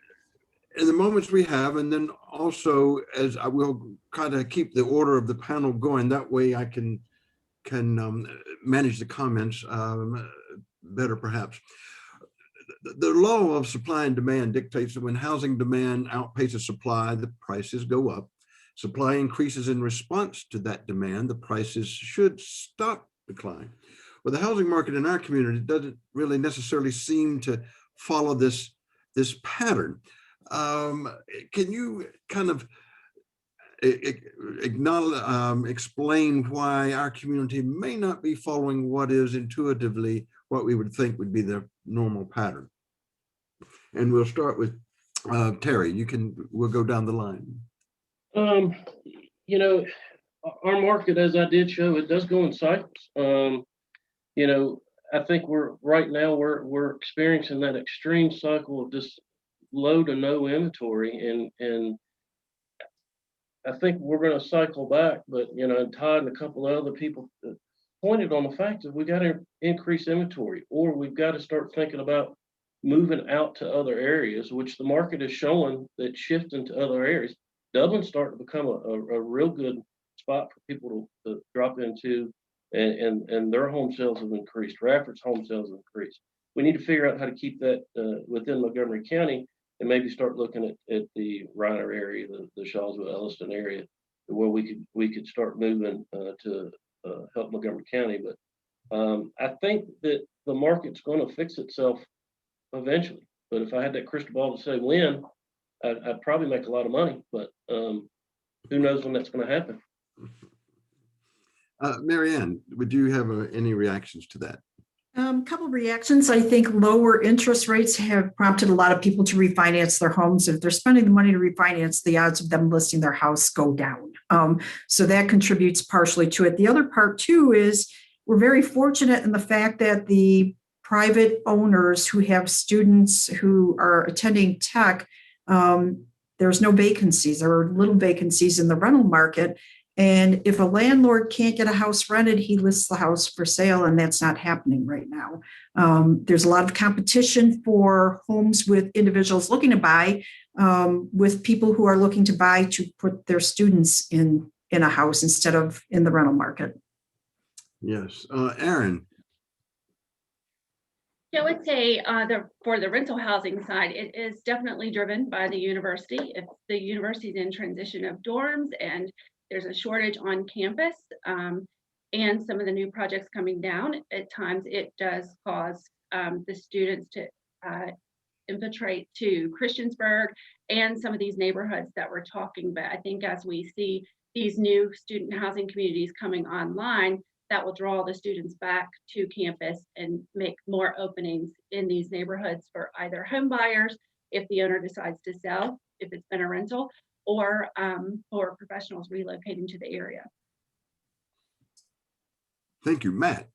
S5: in the moments we have, and then also as I will kind of keep the order of the panel going, that way I can manage the comments better perhaps. The law of supply and demand dictates that when housing demand outpaces supply, the prices go up. Supply increases in response to that demand, the prices should stop decline. Well, the housing market in our community doesn't really necessarily seem to follow this pattern. Can you kind of explain why our community may not be following what is intuitively what we would think would be the normal pattern? And we'll start with Terry. We'll go down the line.
S2: You know, our market, as I did show, it does go in cycles. You know, I think right now we're experiencing that extreme cycle of just low to no inventory, and I think we're going to cycle back. But you know, Todd and a couple of other people pointed on the fact that we got to increase inventory, or we've got to start thinking about moving out to other areas, which the market is showing that shifting to other areas. Dublin's starting to become a real good spot for people to drop into, and their home sales have increased. Rafford's home sales have increased. We need to figure out how to keep that within Montgomery County, and maybe start looking at the Reiner area, the Shawsville, Elliston area, where we could start moving to help Montgomery County. But I think that the market's going to fix itself eventually. But if I had that crystal ball to say when, I'd probably make a lot of money, but who knows when that's going to happen.
S5: Marianne, would you have any reactions to that?
S4: Couple of reactions. I think lower interest rates have prompted a lot of people to refinance their homes. If they're spending the money to refinance, the odds of them listing their house go down. So that contributes partially to it. The other part too is we're very fortunate in the fact that the private owners who have students who are attending tech, there's no vacancies or little vacancies in the rental market. And if a landlord can't get a house rented, he lists the house for sale, and that's not happening right now. There's a lot of competition for homes with individuals looking to buy, with people who are looking to buy to put their students in a house instead of in the rental market.
S5: Yes, Aaron.
S3: Yeah, I would say for the rental housing side, it is definitely driven by the university. If the university is in transition of dorms and there's a shortage on campus, and some of the new projects coming down, at times it does cause the students to infiltrate to Christiansburg and some of these neighborhoods that we're talking about. I think as we see these new student housing communities coming online, that will draw the students back to campus and make more openings in these neighborhoods for either home buyers, if the owner decides to sell, if it's been a rental, or for professionals relocating to the area.
S5: Thank you, Matt.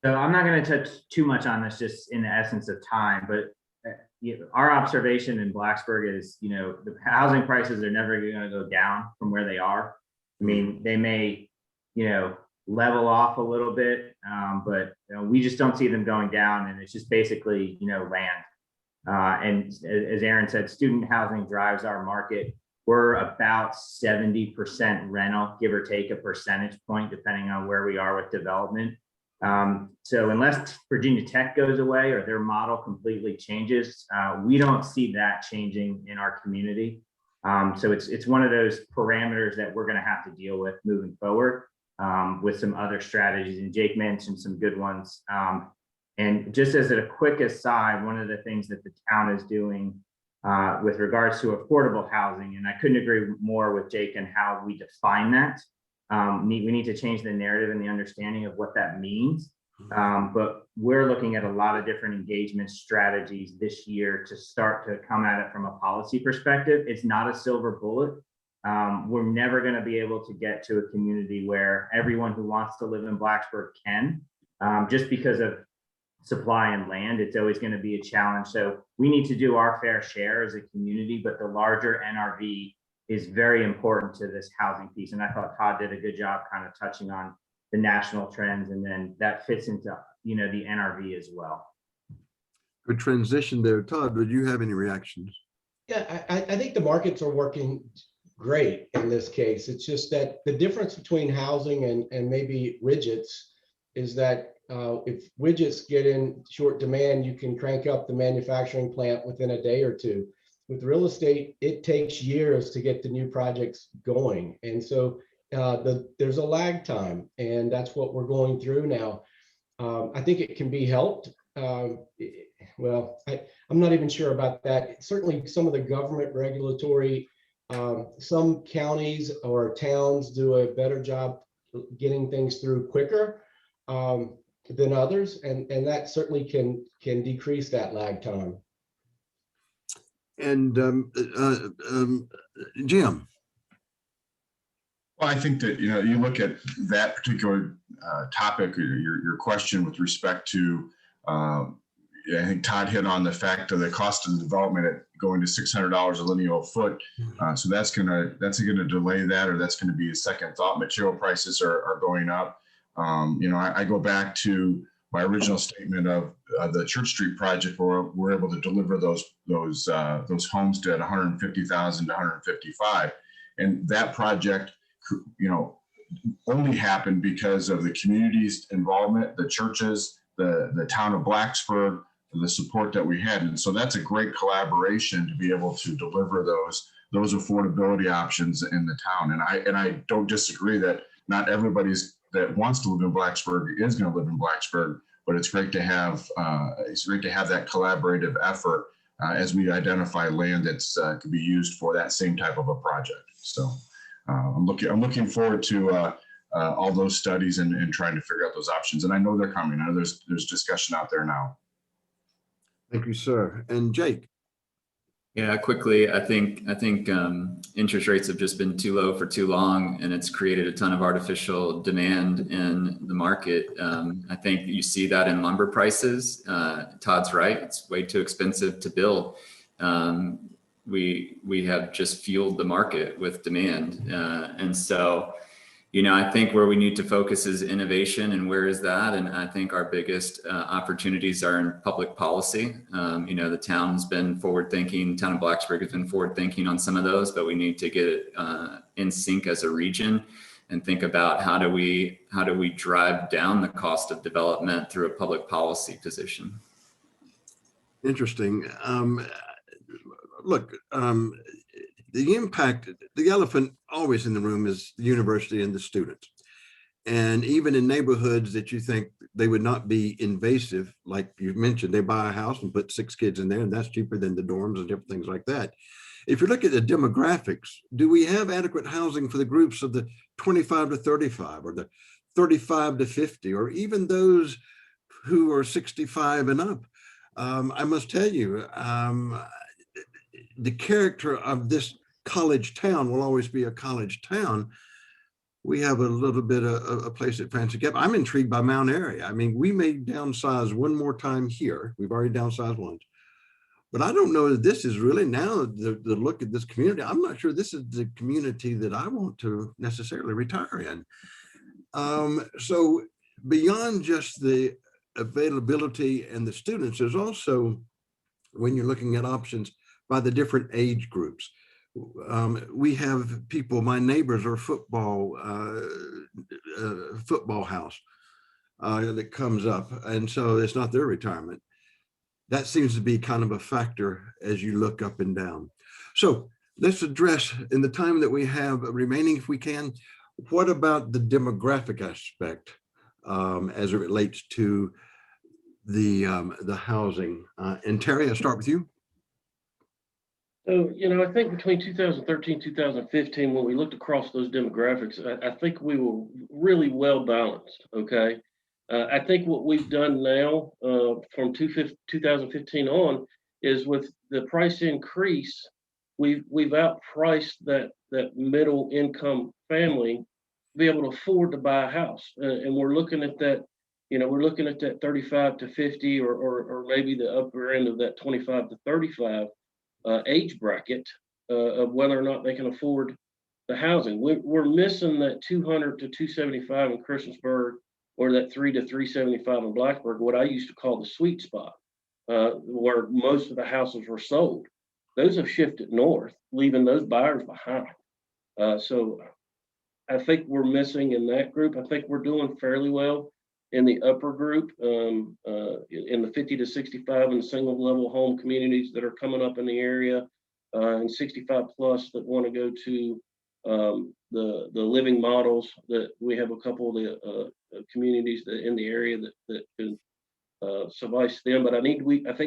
S6: So I'm not going to touch too much on this just in the essence of time, but our observation in Blacksburg is, the housing prices are never going to go down from where they are. I mean, they may, level off a little bit, but we just don't see them going down, and it's just basically, land. And as Aaron said, student housing drives our market. We're about 70% rental, give or take a percentage point, depending on where we are with development. So unless Virginia Tech goes away or their model completely changes, we don't see that changing in our community. So it's one of those parameters that we're going to have to deal with moving forward, with some other strategies. And Jake mentioned some good ones. And just as a quick aside, one of the things that the town is doing with regards to affordable housing, and I couldn't agree more with Jake on how we define that. We need to change the narrative and the understanding of what that means. But we're looking at a lot of different engagement strategies this year to start to come at it from a policy perspective. It's not a silver bullet. We're never going to be able to get to a community where everyone who wants to live in Blacksburg can, just because of supply and land. It's always going to be a challenge. So we need to do our fair share as a community, but the larger NRV is very important to this housing piece. And I thought Todd did a good job kind of touching on the national trends, and then that fits into, the NRV as well.
S5: Good transition there. Todd, would you have any reactions?
S7: Yeah, I think the markets are working great in this case. It's just that the difference between housing and maybe widgets is that if widgets get in short demand, you can crank up the manufacturing plant within a day or two. With real estate, it takes years to get the new projects going. And so there's a lag time, and that's what we're going through now. I think it can be helped. Well, I'm not even sure about that. Certainly some of the government regulatory, some counties or towns do a better job getting things through quicker than others. And that certainly can decrease that lag time.
S5: And Jim.
S8: Well, I think that, you look at that particular topic, your question with respect to, I think Todd hit on the fact of the cost of development at going to $600 a lineal foot. So that's gonna delay that, or that's gonna be a second thought. Material prices are going up. I go back to my original statement of the Church Street project, where we're able to deliver those homes to at 150,000 to 155, and that project, only happened because of the community's involvement, the churches, the town of Blacksburg, the support that we had, and so that's a great collaboration to be able to deliver those affordability options in the town. And I don't disagree that not everybody's that wants to live in Blacksburg is going to live in Blacksburg, but it's great to have that collaborative effort as we identify land that's could be used for that same type of a project. So I'm looking forward to all those studies and trying to figure out those options. And I know they're coming. I know there's discussion out there now.
S5: Thank you, sir. And Jake.
S9: Yeah, quickly, I think interest rates have just been too low for too long, and it's created a ton of artificial demand in the market. I think you see that in lumber prices. Todd's right; it's way too expensive to build. We have just fueled the market with demand, and so, I think where we need to focus is innovation, and where is that? And I think our biggest opportunities are in public policy. The town's been forward-thinking. Town of Blacksburg has been forward-thinking on some of those, but we need to get it in sync as a region and think about how do we drive down the cost of development through a public policy position.
S5: Interesting. Look, the impact, the elephant always in the room is the university and the students. And even in neighborhoods that you think they would not be invasive, like you mentioned, they buy a house and put 6 kids in there, and that's cheaper than the dorms and different things like that. If you look at the demographics, do we have adequate housing for the groups of the 25 to 35 or the 35 to 50, or even those who are 65 and up? I must tell you, the character of this college town will always be a college town. We have a little bit of a place at Fancy Gap. I'm intrigued by Mount Airy. I mean, we may downsize one more time here. We've already downsized once. But I don't know that this is really now the look at this community. I'm not sure this is the community that I want to necessarily retire in. So beyond just the availability and the students, there's also, when you're looking at options by the different age groups. We have people, my neighbors are football house that comes up. And so it's not their retirement. That seems to be kind of a factor as you look up and down. So let's address, in the time that we have remaining, if we can, what about the demographic aspect as it relates to the housing? And Terry, I'll start with you.
S2: So, I think between 2013, 2015, when we looked across those demographics, I think we were really well balanced, okay? I think what we've done now from 2015 on is with the price increase, we've outpriced that middle income family to be able to afford to buy a house. And we're looking at that, we're looking at that 35 to 50 or maybe the upper end of that 25 to 35 age bracket of whether or not they can afford the housing. We're missing that 200 to 275 in Christiansburg, or that 300 to 375 in Blacksburg, what I used to call the sweet spot, where most of the houses were sold. Those have shifted north, leaving those buyers behind. So I think we're missing in that group. I think we're doing fairly well in the upper group, in the 50 to 65 and single level home communities that are coming up in the area, and 65 plus that want to go to the living models. That we have a couple of the communities that in the area that can suffice them. But I think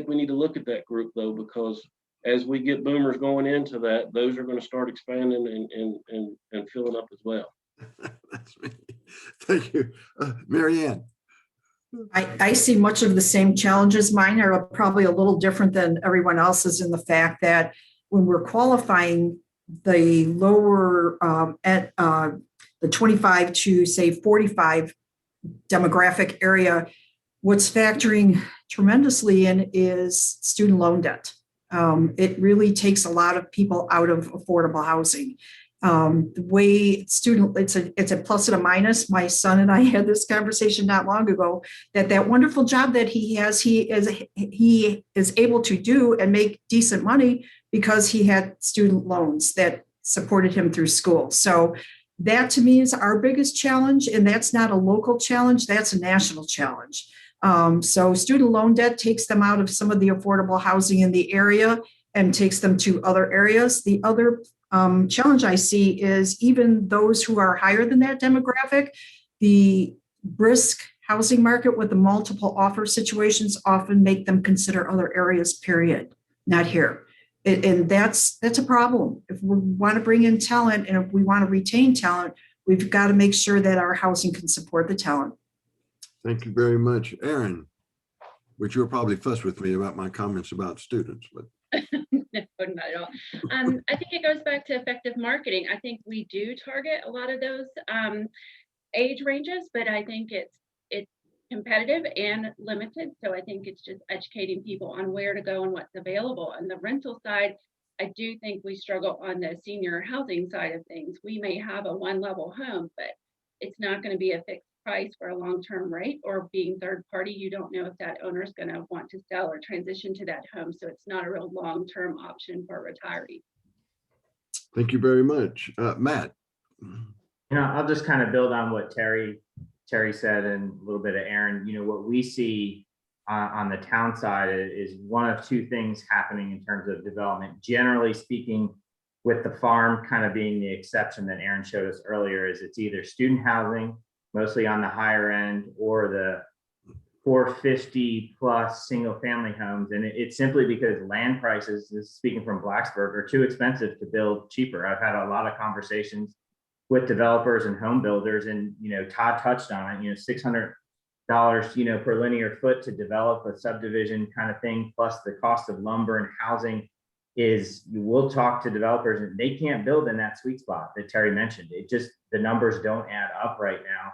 S2: we need to look at that group though, because as we get boomers going into that, those are going to start expanding and filling up as well.
S5: That's me. Thank you. Marianne.
S4: I see much of the same challenges. Mine are probably a little different than everyone else's in the fact that when we're qualifying the lower at the 25 to say 45 demographic area, what's factoring tremendously in is student loan debt. It really takes a lot of people out of affordable housing. The way it's a plus and a minus. My son and I had this conversation not long ago that wonderful job that he has, he is able to do and make decent money because he had student loans that supported him through school. So that to me is our biggest challenge, and that's not a local challenge, that's a national challenge. So student loan debt takes them out of some of the affordable housing in the area and takes them to other areas. The other challenge I see is even those who are higher than that demographic, the brisk housing market with the multiple offer situations often make them consider other areas, period, not here. And that's a problem. If we want to bring in talent and if we want to retain talent, we've got to make sure that our housing can support the talent.
S5: Thank you very much, Aaron, which you were probably fussed with me about my comments about students, but.
S3: No, not at all. I think it goes back to effective marketing. I think we do target a lot of those age ranges, but I think it's competitive and limited. So I think it's just educating people on where to go and what's available. On the rental side, I do think we struggle on the senior housing side of things. We may have a one-level home, but it's not going to be a fixed price for a long-term rate, or being third party, you don't know if that owner is going to want to sell or transition to that home. So it's not a real long-term option for retirees.
S5: Thank you very much. Matt.
S6: I'll just kind of build on what Terry said and a little bit of Aaron. What we see on the Townside is one of two things happening in terms of development. Generally speaking, with the farm kind of being the exception that Aaron showed us earlier, is it's either student housing, mostly on the higher end, or the 450 plus single family homes. And it's simply because land prices, this is speaking from Blacksburg, are too expensive to build cheaper. I've had a lot of conversations with developers and home builders, and Todd touched on it, $600 per linear foot to develop a subdivision kind of thing, plus the cost of lumber and housing. Is you will talk to developers and they can't build in that sweet spot that Terry mentioned. It just, the numbers don't add up right now.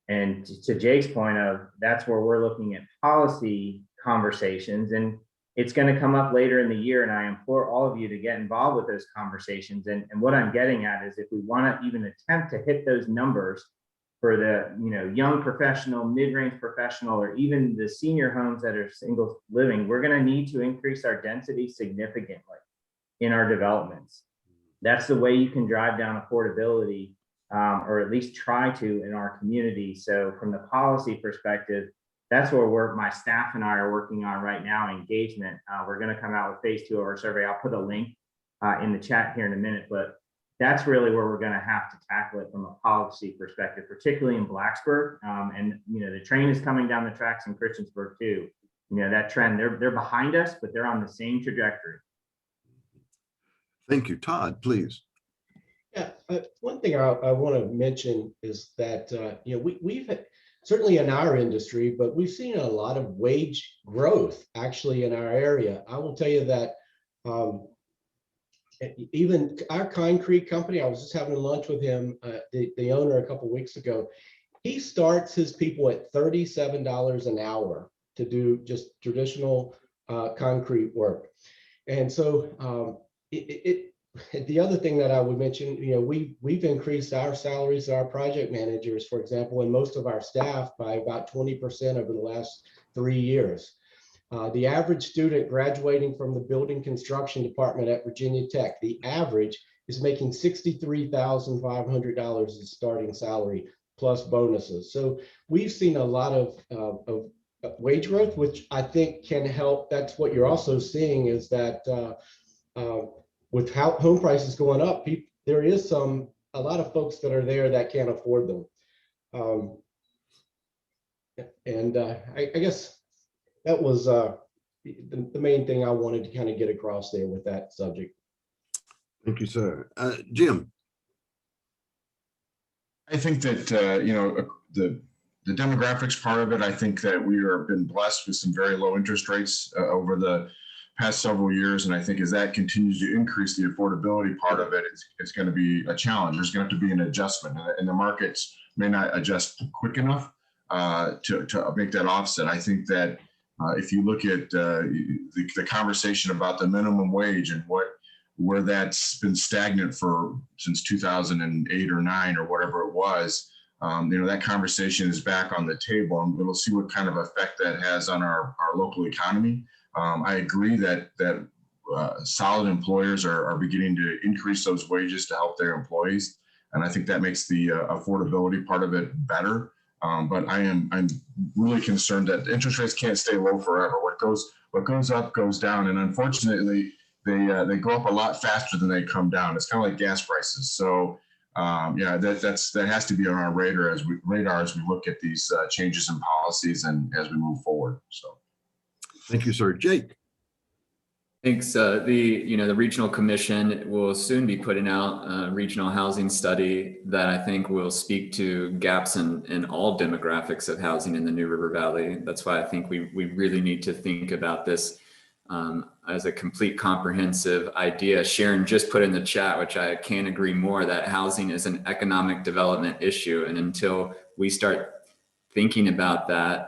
S6: And to Jake's point of, that's where we're looking at policy conversations, and it's going to come up later in the year. And I implore all of you to get involved with those conversations. And what I'm getting at is, if we want to even attempt to hit those numbers for the young professional, mid-range professional, or even the senior homes that are single living, we're going to need to increase our density significantly in our developments. That's the way you can drive down affordability, or at least try to, in our community. So from the policy perspective, that's where my staff and I are working on right now, engagement. We're going to come out with phase 2 of our survey. I'll put a link in the chat here in a minute, but that's really where we're going to have to tackle it from a policy perspective, particularly in Blacksburg. And the train is coming down the tracks in Christiansburg too. That trend, they're behind us, but they're on the same trajectory.
S5: Thank you. Todd, please.
S7: Yeah, one thing I want to mention is that we've had, certainly in our industry, but we've seen a lot of wage growth actually in our area. I will tell you that even our concrete company, I was just having lunch with him, the owner, a couple of weeks ago. He starts his people at $37 an hour to do just traditional concrete work. And so the other thing that I would mention, we've increased our salaries to our project managers, for example, and most of our staff by about 20% over the last 3 years. The average student graduating from the building construction department at Virginia Tech, the average is making $63,500 as starting salary plus bonuses. So we've seen a lot of wage growth, which I think can help. That's what you're also seeing, is that with home prices going up, there is a lot of folks that are there that can't afford them. I guess that was the main thing I wanted to kind of get across there with that subject.
S5: Thank you, sir. Jim.
S8: I think that, the demographics part of it, I think that we have been blessed with some very low interest rates over the past several years. And I think as that continues to increase, the affordability part of it, it's going to be a challenge. There's going to have to be an adjustment, and the markets may not adjust quick enough to make that offset. I think that if you look at the conversation about the minimum wage and where that's been stagnant since 2008 or 9 or whatever it was, that conversation is back on the table, and we'll see what kind of effect that has on our local economy. I agree that solid employers are beginning to increase those wages to help their employees, and I think that makes the affordability part of it better. But I'm really concerned that interest rates can't stay low forever. What goes up goes down, and unfortunately, they go up a lot faster than they come down. It's kind of like gas prices. So Yeah, that has to be on our radar as we look at these changes in policies and as we move forward. So,
S5: Thank you, sir. Jake.
S9: Thanks. The regional commission will soon be putting out a regional housing study that I think will speak to gaps in all demographics of housing in the New River Valley. That's why I think we really need to think about this as a complete comprehensive idea. Sharon just put in the chat, which I can't agree more, that housing is an economic development issue. And until we start thinking about that,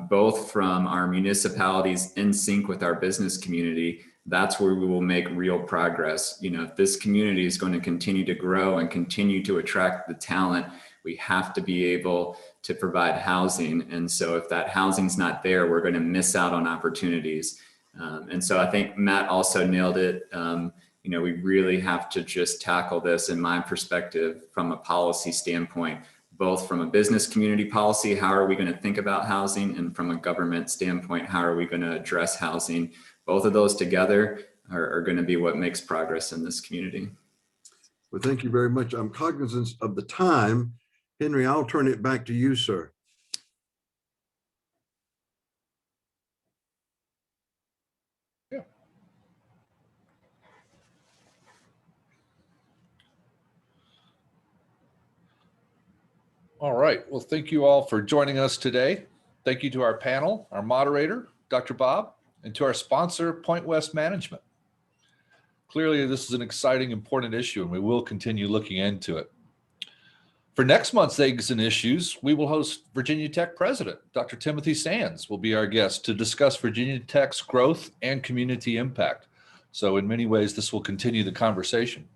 S9: both from our municipalities in sync with our business community, that's where we will make real progress. If this community is going to continue to grow and continue to attract the talent, we have to be able to provide housing. And so if that housing's not there, we're going to miss out on opportunities. And so I think Matt also nailed it. We really have to just tackle this, in my perspective, from a policy standpoint, both from a business community policy, how are we going to think about housing, and from a government standpoint, how are we going to address housing? Both of those together are going to be what makes progress in this community.
S5: Well, thank you very much. I'm cognizant of the time. Henry, I'll turn it back to you, sir.
S1: Yeah. All right. Well, thank you all for joining us today. Thank you to our panel, our moderator, Dr. Bob, and to our sponsor, Pointe West Management. Clearly, this is an exciting, important issue, and we will continue looking into it. For next month's Eggs and Issues, we will host Virginia Tech President, Dr. Timothy Sands will be our guest to discuss Virginia Tech's growth and community impact. So in many ways, this will continue the conversation.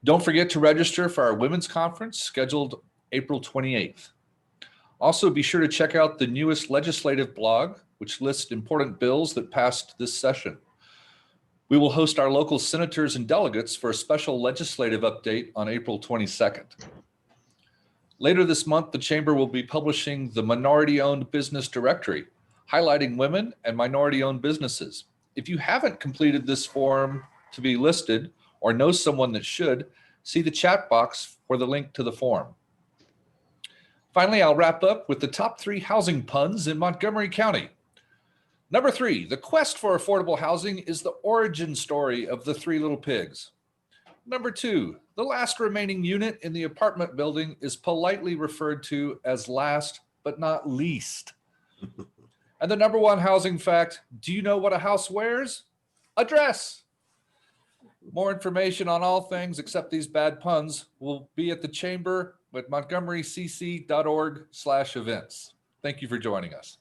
S1: Don't forget to register for our Women's Conference scheduled April 28th. Also, be sure to check out the newest legislative blog, which lists important bills that passed this session. We will host our local senators and delegates for a special legislative update on April 22nd. Later this month, the Chamber will be publishing the Minority-Owned Business Directory, highlighting women and minority-owned businesses. If you haven't completed this form to be listed or know someone that should, see the chat box for the link to the form. Finally, I'll wrap up with the top 3 housing puns in Montgomery County. Number 3, the quest for affordable housing is the origin story of the 3 little pigs. Number 2, the last remaining unit in the apartment building is politely referred to as last but not least. And the number 1 housing fact, do you know what a house wears? A dress. More information on all things except these bad puns will be at the Chamber at montgomerycc.org/events. Thank you for joining us.